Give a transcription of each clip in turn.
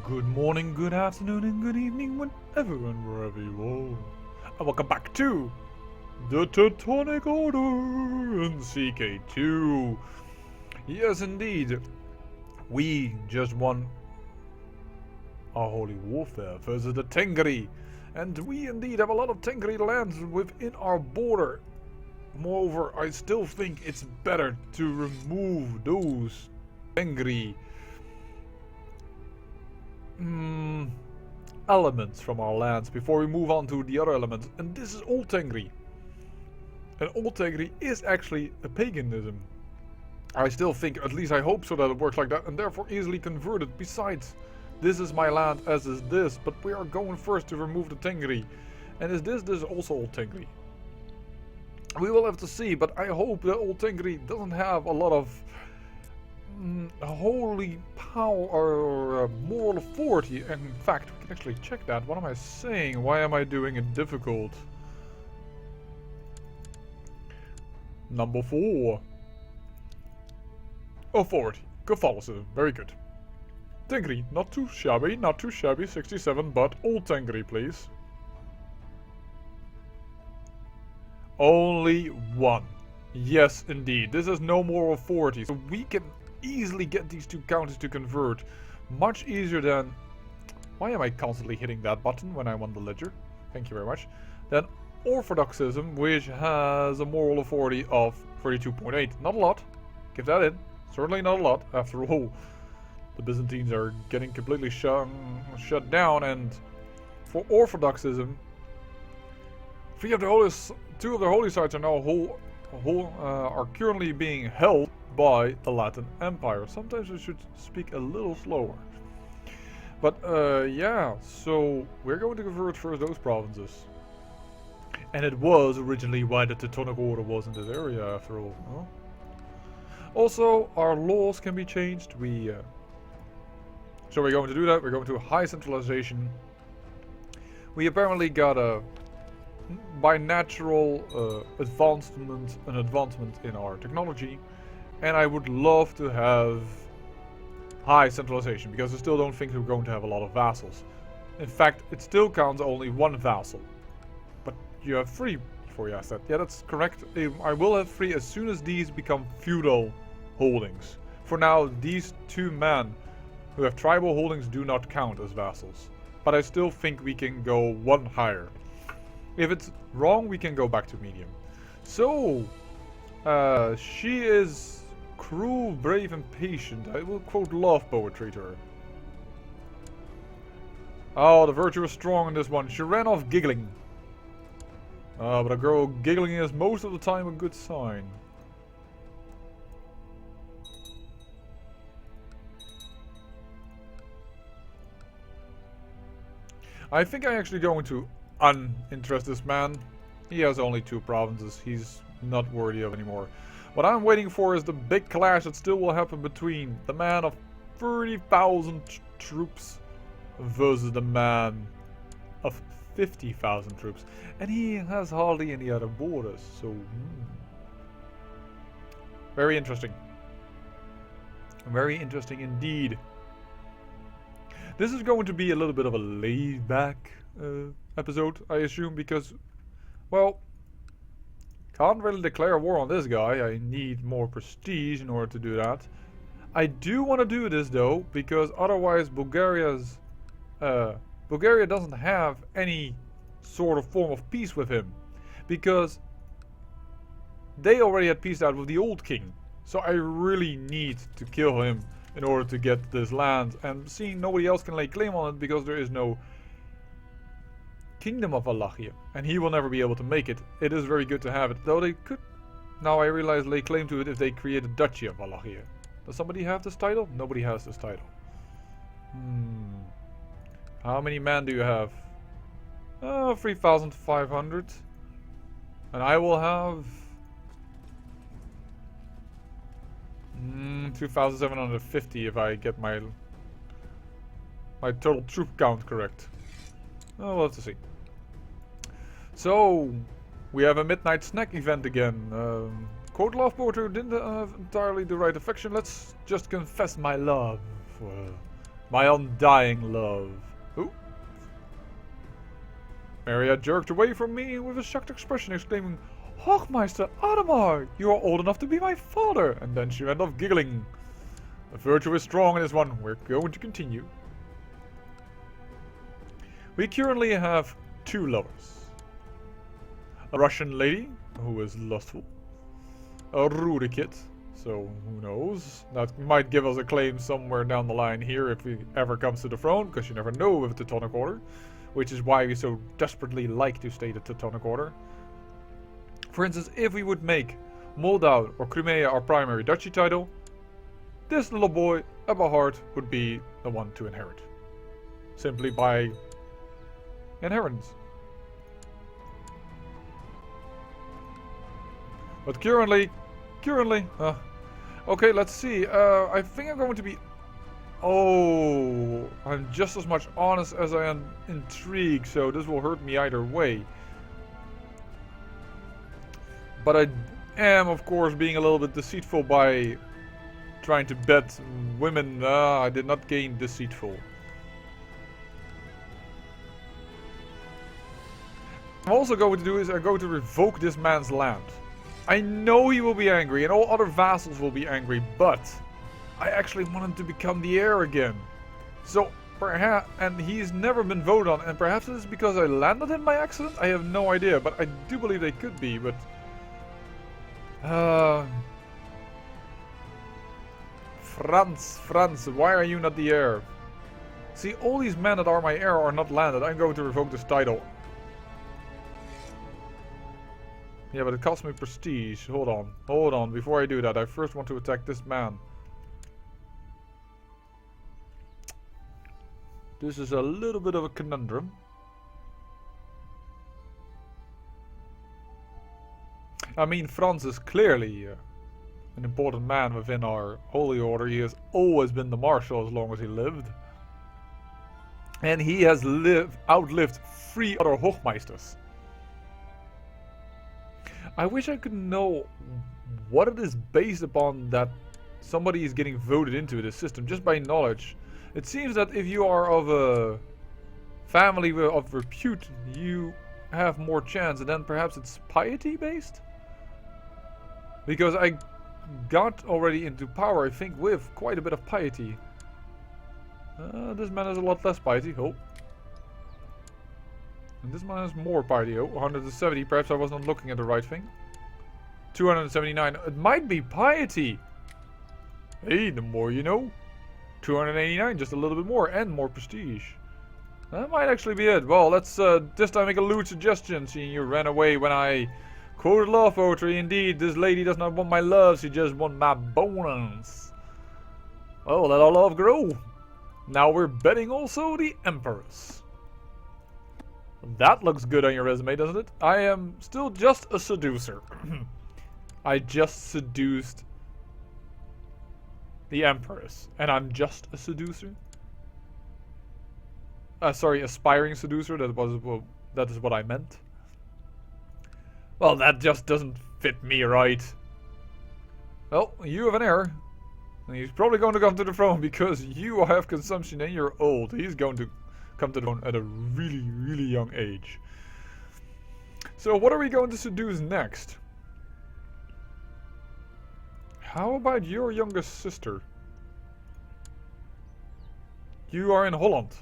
Good morning, good afternoon, and good evening, whenever and wherever you are. And welcome back to the Teutonic Order and CK2. Yes, indeed. We just won our holy warfare versus the Tengri. And we indeed have a lot of Tengri lands within our border. Moreover, I still think it's better to remove those Tengri elements from our lands before we move on to the other elements. And this is Old Tengri. And Old Tengri is actually a paganism. I still think, at least I hope so, that it works like that and therefore easily converted. Besides, this is my land as is this, but we are going first to remove the Tengri. And is this also Old Tengri? We will have to see, but I hope that Old Tengri doesn't have a lot of holy power or moral authority. And in fact, we can actually check that. What am I saying? Why am I doing it difficult? Number 4. Authority. Catholicism. Very good. Tengri. Not too shabby. Not too shabby. 67, but Old Tengri, please. Only 1. Yes, indeed. This has no moral authority. So we can easily get these two counties to convert. Much easier than... Why am I constantly hitting that button when I'm on the ledger? Thank you very much. Then Orthodoxism, which has a moral authority of 32.8. Not a lot. Give that in. Certainly not a lot. After all, the Byzantines are getting completely shut down. And for Orthodoxism, 2 of the holy sites are now are currently being held by the Latin Empire. Sometimes I should speak a little slower. But yeah, so we're going to convert first those provinces. And it was originally why the Teutonic Order was in this area, after all. Huh? Also, our laws can be changed. So we're going to do that. We're going to high centralization. We apparently got by natural advancement in our technology. And I would love to have high centralization, because I still don't think we're going to have a lot of vassals. In fact, it still counts only 1 vassal. But you have 3 for your asset. Yeah, that's correct. I will have 3 as soon as these become feudal holdings. For now, these 2 men who have tribal holdings do not count as vassals. But I still think we can go 1 higher. If it's wrong, we can go back to medium. So, she is cruel, brave, and patient. I will quote love poetry to her. Oh, the virtue is strong in this one. She ran off giggling. But a girl giggling is most of the time a good sign. I think I'm actually going to uninterest this man. He has only 2 provinces. He's not worthy of anymore. What I'm waiting for is the big clash that still will happen between the man of 30,000 troops versus the man of 50,000 troops. And he has hardly any other borders, so... Very interesting. Very interesting indeed. This is going to be a little bit of a laid-back episode, I assume, because, well, can't really declare war on this guy. I need more prestige in order to do that. I do want to do this though, because otherwise Bulgaria doesn't have any sort of form of peace with him, because they already had peace out with the old king. So I really need to kill him in order to get this land, and seeing nobody else can lay claim on it because there is no Kingdom of Wallachia, and he will never be able to make it. It is very good to have it, though they could, now I realize, lay claim to it if they create a Duchy of Wallachia. Does somebody have this title? Nobody has this title. How many men do you have? 3,500. And I will have 2,750 if I get my total troop count correct. Oh, we'll have to see. So, we have a midnight snack event again. Quote love poetry didn't have entirely the right affection. Let's just confess my love for My undying love. Ooh. Maria jerked away from me with a shocked expression, exclaiming, Hochmeister Adamar, you are old enough to be my father! And then she went off giggling. The virtue is strong in this one. We're going to continue. We currently have 2 lovers. A Russian lady, who is lustful. A Rude kid, so who knows. That might give us a claim somewhere down the line here if he ever comes to the throne, because you never know with the Teutonic Order. Which is why we so desperately like to stay the Teutonic Order. For instance, if we would make Moldau or Crimea our primary duchy title, this little boy, Eberhard, would be the one to inherit. Simply by inheritance. But currently, okay, let's see. I think I'm going to be... Oh, I'm just as much honest as I am intrigued, so this will hurt me either way. But I am, of course, being a little bit deceitful by trying to bet women. I did not gain deceitful. What I'm also going to do is I'm going to revoke this man's land. I know he will be angry and all other vassals will be angry, but I actually want him to become the heir again. So perhaps, and he's never been voted on, and perhaps it is because I landed him by accident. I have no idea, but I do believe they could be. But Franz, why are you not the heir? See, all these men that are my heir are not landed. I'm going to revoke this title. Yeah, but it costs me prestige. Hold on. Before I do that, I first want to attack this man. This is a little bit of a conundrum. I mean, Franz is clearly an important man within our holy order. He has always been the marshal as long as he lived. And he has outlived 3 other Hochmeisters. I wish I could know what it is based upon that somebody is getting voted into the system just by knowledge. It seems that if you are of a family of repute, you have more chance, and then perhaps it's piety based? Because I got already into power, I think, with quite a bit of piety. This man has a lot less piety. Oh. And this man has more piety. Oh, 170. Perhaps I was not looking at the right thing. 279. It might be piety. Hey, the more you know. 289, just a little bit more, and more prestige. That might actually be it. Well, let's this time make a lewd suggestion, seeing you ran away when I quoted love poetry. Indeed, this lady does not want my love, she just wants my bones. Well, let our love grow. Now we're betting also the Empress. That looks good on your resume, doesn't it? I am still just a seducer. I just seduced the Empress, and I'm just a seducer. Sorry, aspiring seducer. That is what I meant. Well, that just doesn't fit me right. Well, you have an heir. And he's probably going to come to the throne because you have consumption and you're old. He's going to come to the throne at a really, really young age. So what are we going to seduce next? How about your youngest sister? You are in Holland.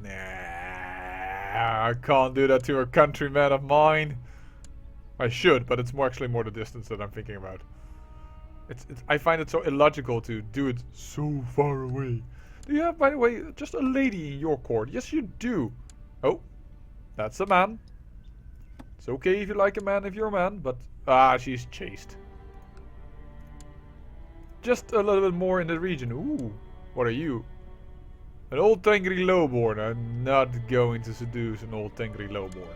Nah, I can't do that to a countryman of mine. I should, but it's actually more the distance that I'm thinking about. I find it so illogical to do it so far away. Do you have, by the way, just a lady in your court? Yes, you do. Oh, that's a man. It's okay if you like a man if you're a man, but she's chaste. Just a little bit more in the region. Ooh, what are you? An old Tengri lowborn. I'm not going to seduce an old Tengri lowborn.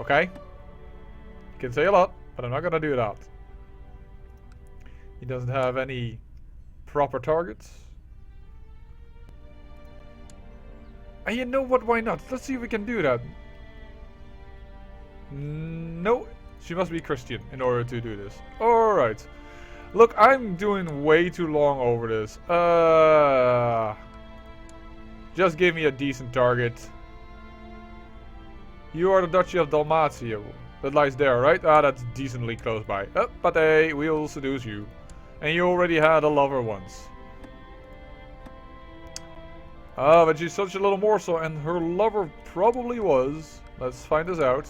Okay? You can say a lot, but I'm not gonna do that. He doesn't have any proper targets. And you know what, why not? Let's see if we can do that. No, she must be Christian in order to do this. Alright. Look, I'm doing way too long over this. Just give me a decent target. You are the Duchy of Dalmatia. That lies there, right? Ah, that's decently close by. But hey, we'll seduce you. And you already had a lover once. Ah, but she's such a little morsel, and her lover probably was. Let's find this out.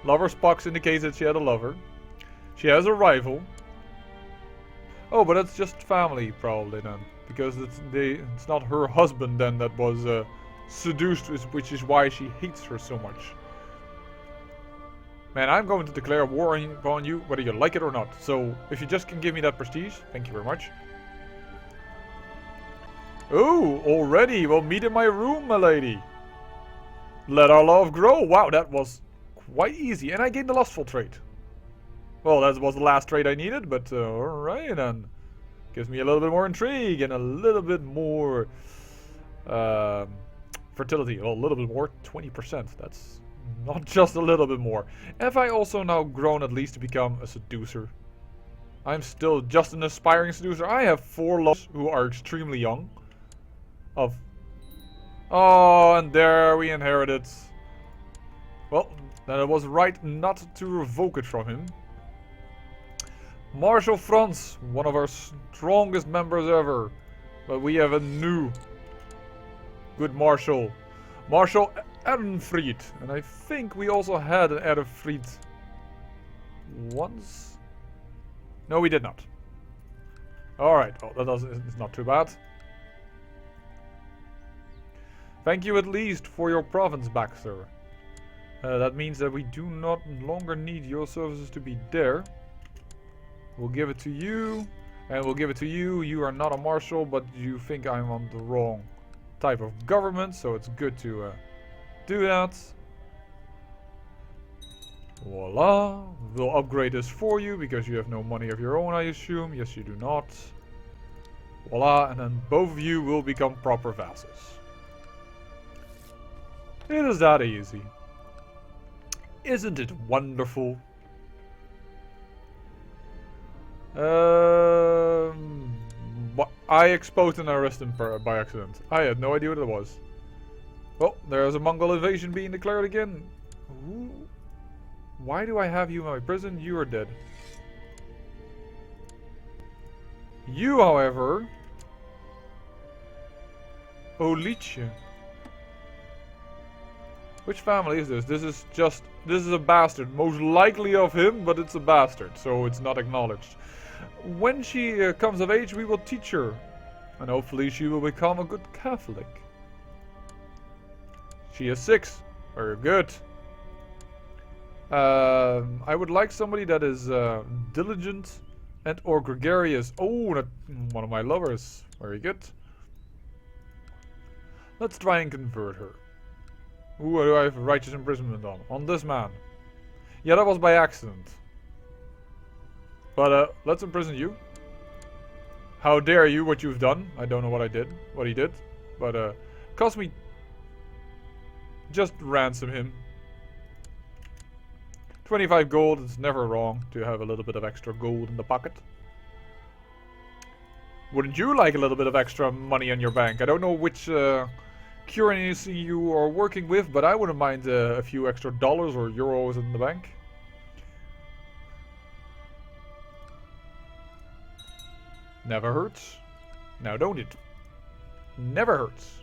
Lover's box indicates that she had a lover. She has a rival. Oh, but that's just family, probably then. Because it's not her husband then that was seduced, which is why she hates her so much. Man, I'm going to declare war upon you, whether you like it or not. So, if you just can give me that prestige, thank you very much. Oh, already? Well, meet in my room, my lady. Let our love grow. Wow, that was quite easy. And I gained the lustful trait. Well, that was the last trait I needed, but alright then. Gives me a little bit more intrigue and a little bit more fertility. Well, a little bit more, 20%. That's not just a little bit more. Have I also now grown at least to become a seducer? I'm still just an aspiring seducer. I have 4 lovers who are extremely young. Oh, and there we inherited. Well, then it was right not to revoke it from him. Marshal Franz, one of our strongest members ever. But we have a new good marshal. Marshal Ehrenfried. And I think we also had an Ehrenfried once. No, we did not. Alright, well, it's not too bad. Thank you at least for your province back, sir. That means that we do not longer need your services to be there. We'll give it to you. And we'll give it to you. You are not a marshal, but you think I'm on the wrong type of government. So it's good to do that. Voila. We'll upgrade this for you because you have no money of your own, I assume. Yes, you do not. Voila. And then both of you will become proper vassals. It is that easy. Isn't it wonderful? I exposed an arrest by accident. I had no idea what it was. Oh, there's a Mongol invasion being declared again. Ooh. Why do I have you in my prison? You are dead. You, however... Olice. Which family is this? This is a bastard. Most likely of him, but it's a bastard, so it's not acknowledged. When she comes of age, we will teach her. And hopefully she will become a good Catholic. She is 6. Very good. I would like somebody that is diligent and or gregarious. Oh, one of my lovers. Very good. Let's try and convert her. Who do I have righteous imprisonment on? On this man. Yeah, that was by accident. But let's imprison you. How dare you, what you've done. I don't know what he did. But cost me... Just ransom him. 25 gold, it's never wrong to have a little bit of extra gold in the pocket. Wouldn't you like a little bit of extra money in your bank? I don't know which currency you are working with, but I wouldn't mind a few extra dollars or euros in the bank. Never hurts. Now don't it? Never hurts.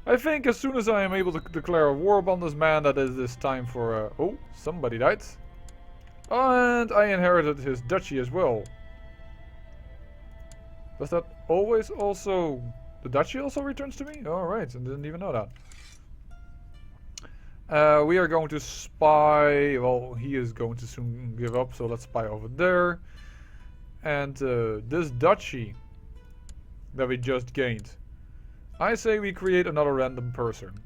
I think as soon as I am able to declare a war upon this man, that is this time for... oh, somebody died. And I inherited his duchy as well. Does that always also... The duchy also returns to me? Alright, I didn't even know that. We are going to spy... Well, he is going to soon give up, so let's spy over there. And this duchy that we just gained. I say we create another random person.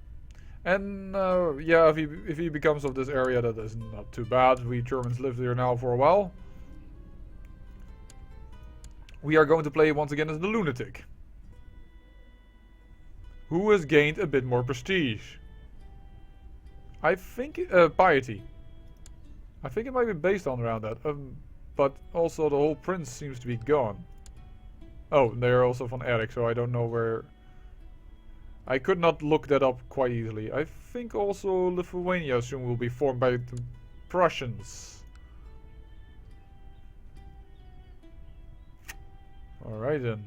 And yeah, if he becomes of this area, that is not too bad. We Germans lived here now for a while. We are going to play once again as the lunatic, who has gained a bit more prestige. I think piety. I think it might be based on around that. But also the whole prince seems to be gone. Oh, they're also from Eric, so I don't know where... I could not look that up quite easily. I think also Lithuania soon will be formed by the Prussians. Alright then.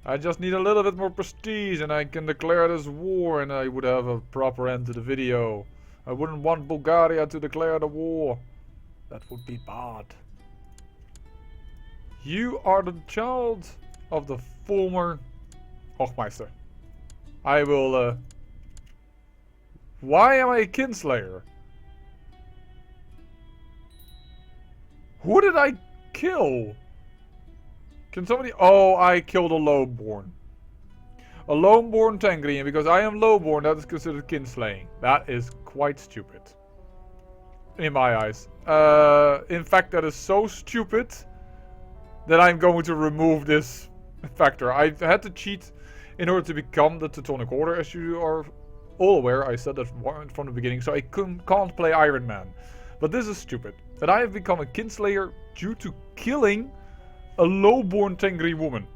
I just need a little bit more prestige and I can declare this war and I would have a proper end to the video. I wouldn't want Bulgaria to declare the war. That would be bad. You are the child of the former Hochmeister. I will, Why am I a kinslayer? Who did I kill? Can somebody... Oh, I killed a lowborn. A lowborn Tengri, and because I am lowborn, that is considered kinslaying. That is quite stupid. In my eyes. In fact, that is so stupid that I'm going to remove this factor. I had to cheat in order to become the Teutonic Order, as you are all aware. I said that from the beginning, so I can't play Iron Man. But this is stupid. That I have become a kinslayer due to killing a lowborn Tengri woman.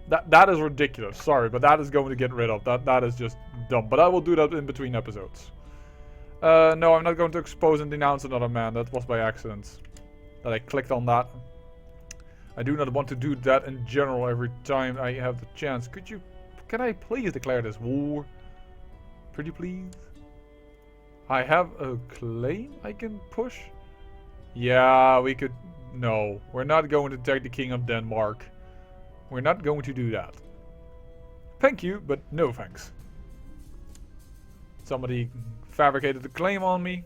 That is ridiculous. Sorry, but that is going to get rid of. That is just dumb. But I will do that in between episodes. No, I'm not going to expose and denounce another man. That was by accident. That I clicked on that. I do not want to do that in general every time I have the chance. Can I please declare this war? Pretty please? I have a claim I can push? Yeah, we could... No, we're not going to take the King of Denmark. We're not going to do that. Thank you, but no thanks. Somebody fabricated a claim on me.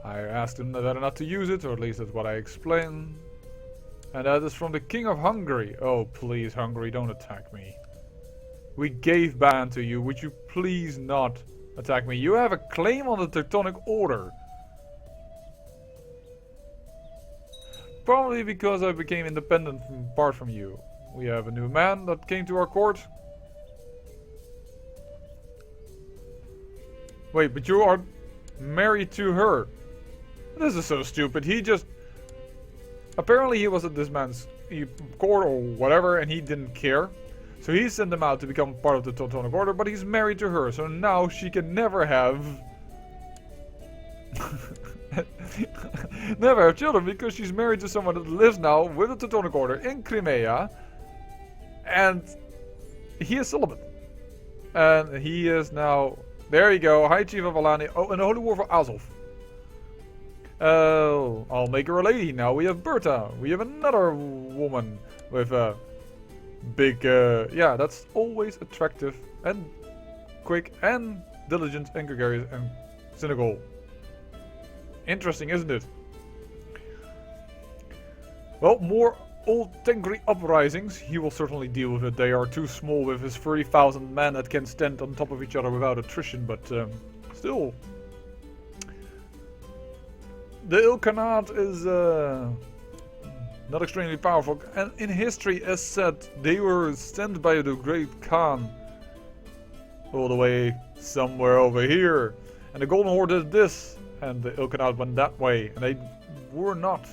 I asked them whether or not to use it, or at least that's what I explained. And that is from the King of Hungary. Oh, please, Hungary, don't attack me. We gave ban to you. Would you please not attack me? You have a claim on the Teutonic Order. Probably because I became independent apart from you. We have a new man that came to our court. Wait, but you are married to her. This is so stupid. He just... Apparently he was at this man's court or whatever and he didn't care. So he sent him out to become part of the Teutonic Order, but he's married to her. So now she can never have... never have children because she's married to someone that lives now with the Teutonic Order in Crimea. And he is celibate. And he is now... There you go, High Chief of Alani. Oh, and the Holy War for Azov. I'll make her a lady now. We have Berta. We have another woman with a big... yeah, that's always attractive and quick and diligent and gregarious and cynical. Interesting, isn't it? Well, more old Tengri uprisings. He will certainly deal with it. They are too small with his 30,000 men that can stand on top of each other without attrition, but still. The Ilkhanate is not extremely powerful. And in history, as said, they were sent by the Great Khan all the way somewhere over here. And the Golden Horde did this. And the Ilkhanate went that way. And they were not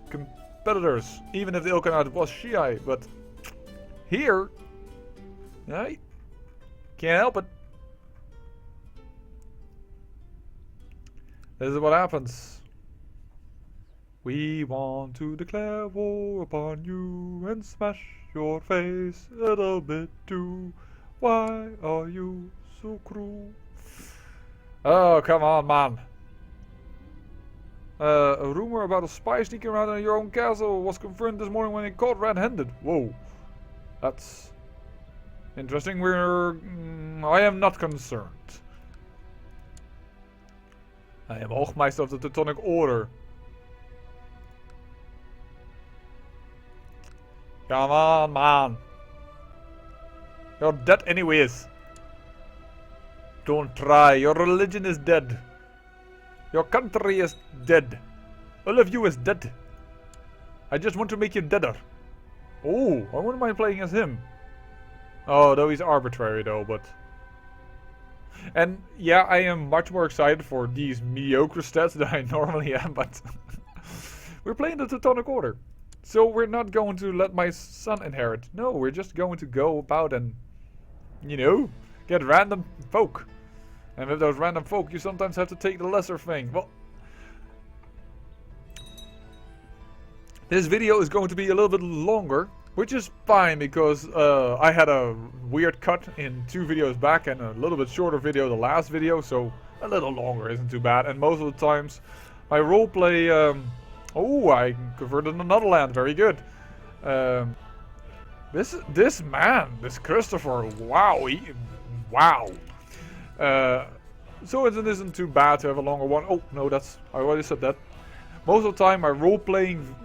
competitors. Even if the Ilkhanate was Shiite. But here, I can't help it. This is what happens. We want to declare war upon you and smash your face a little bit too. Why are you so cruel? Oh, come on, man. A rumor about a spy sneaking around in your own castle was confirmed this morning when he caught red-handed. Whoa. That's interesting. I am not concerned. I am Hochmeister of the Teutonic Order. Come on, man. You're dead anyways. Don't try. Your religion is dead. Your country is dead. All of you is dead. I just want to make you deader. Oh, I wouldn't mind playing as him. Oh, though he's arbitrary though, but... And yeah, I am much more excited for these mediocre stats than I normally am, but we're playing the Teutonic Order. So we're not going to let my son inherit. No, we're just going to go about and, you know, get random folk. And with those random folk, you sometimes have to take the lesser thing. Well, this video is going to be a little bit longer, which is fine because I had a weird cut in 2 videos back and a little bit shorter video the last video, so a little longer isn't too bad. And most of the times I roleplay. Oh, I converted another land. Very good. This man, this Christopher. Wow, wow. So it isn't too bad to have a longer one. Oh no, I already said that. Most of the time, my role-playing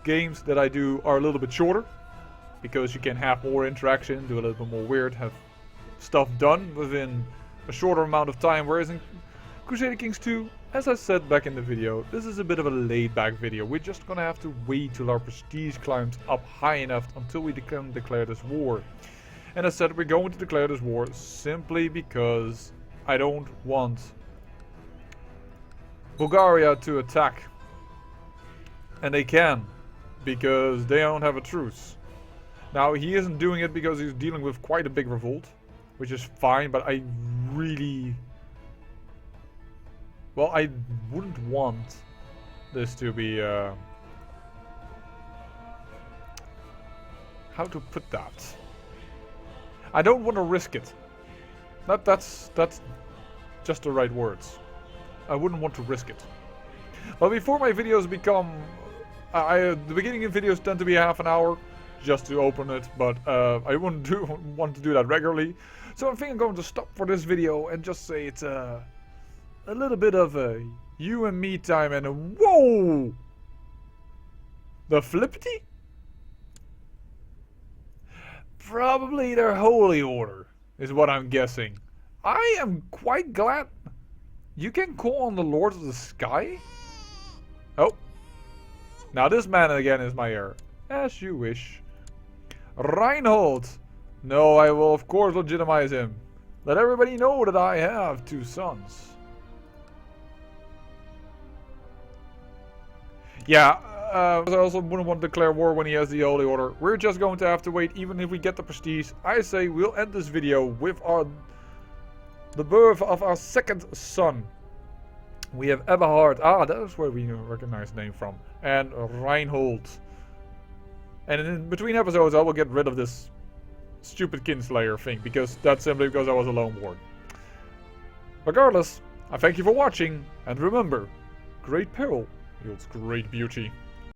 games that I do are a little bit shorter, because you can have more interaction, do a little bit more weird, have stuff done within a shorter amount of time. Whereas in Crusader Kings 2, as I said back in the video, this is a bit of a laid-back video. We're just gonna have to wait till our prestige climbs up high enough until we can declare this war. And as I said, we're going to declare this war simply because I don't want Bulgaria to attack. And they can, because they don't have a truce. Now, he isn't doing it because he's dealing with quite a big revolt, which is fine, but I really... Well, I wouldn't want this to be... How to put that? I don't want to risk it. That's just the right words. I wouldn't want to risk it. But before my videos become... the beginning of videos tend to be half an hour just to open it, but I wouldn't want to do that regularly. So I think I'm going to stop for this video and just say it's a little bit of a you and me time and a whoa! The flippity? Probably their holy order is what I'm guessing. I am quite glad you can call on the Lords of the Sky? Oh. Now this man again is my heir. As you wish. Reinhold. No, I will of course legitimize him. Let everybody know that I have 2 sons. Yeah, I also wouldn't want to declare war when he has the Holy Order. We're just going to have to wait even if we get the prestige. I say we'll end this video with the birth of our 2nd son. We have Eberhard. Ah, that is where we recognize the name from. And Reinhold. And in between episodes I will get rid of this stupid Kinslayer thing, because that's simply because I was a lone born. Regardless, I thank you for watching, and remember, great peril yields great beauty.